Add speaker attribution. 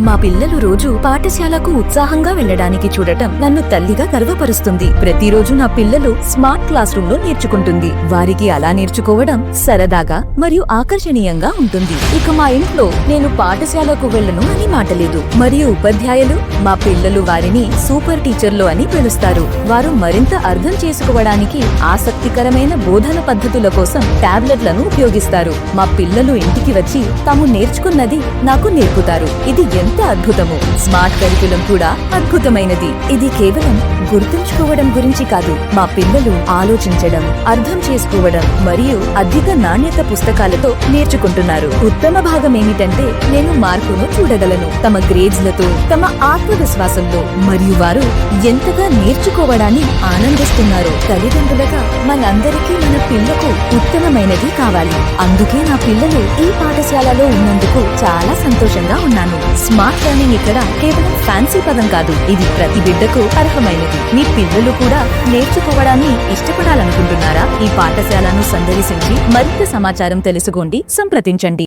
Speaker 1: మా పిల్లలు రోజు పాఠశాలకు ఉత్సాహంగా వెళ్లడానికి చూడటం నన్ను తల్లిగా గర్వపరుస్తుంది. ప్రతిరోజు నా పిల్లలు స్మార్ట్ క్లాస్ రూమ్ లో నేర్చుకుంటుంది. వారికి అలా నేర్చుకోవడం సరదాగా మరియు ఆకర్షణీయంగా ఉంటుంది. ఇక మా ఇంట్లో నేను పాఠశాలకు వెళ్ళను అని మాటలేదు. మరియు ఉపాధ్యాయులు మా పిల్లలు వారిని సూపర్ టీచర్లు అని పిలుస్తారు. వారు మరింత అర్థం చేసుకోవడానికి ఆసక్తికరమైన బోధన పద్ధతుల కోసం టాబ్లెట్లను ఉపయోగిస్తారు. మా పిల్లలు ఇంటికి వచ్చి తాము నేర్చుకున్నది నాకు నేర్పుతారు. ఇది ఎంత అద్భుతమో! స్మార్ట్ కరికులం కూడా అద్భుతమైనది. ఇది కేవలం గుర్తుంచుకోవడం గురించి కాదు, మా పిల్లలు ఆలోచించడం, అర్థం చేసుకోవడం మరియు అధిక నాణ్యత పుస్తకాలతో నేర్చుకుంటున్నారు. ఉత్తమ భాగం ఏమిటంటే నేను మార్పును చూడగలను తమ గ్రేడ్స్లతో, తమ ఆత్మవిశ్వాసంలో, మరియు వారు ఎంతగా నేర్చుకోవడాన్ని ఆనందిస్తున్నారు. తల్లిదండ్రులుగా మనందరికీ మన పిల్లకు ఉత్తమమైనది కావాలి. అందుకే నా పిల్లలు ఈ పాఠశాలలో ఉన్నందుకు చాలా సంతోషంగా ఉన్నాను. స్మార్ట్ లెర్నింగ్ ఇక్కడ కేవలం ఫ్యాన్సీ పదం కాదు, ఇది ప్రతి బిడ్డకు అర్హమైనది. మీ పిల్లలు కూడా నేర్చుకోవడాన్ని ఇష్టపడాలనుకుంటున్నారా? ఈ పాఠశాలను సందర్శించి మరింత సమాచారం తెలుసుకోండి, సంప్రదించండి.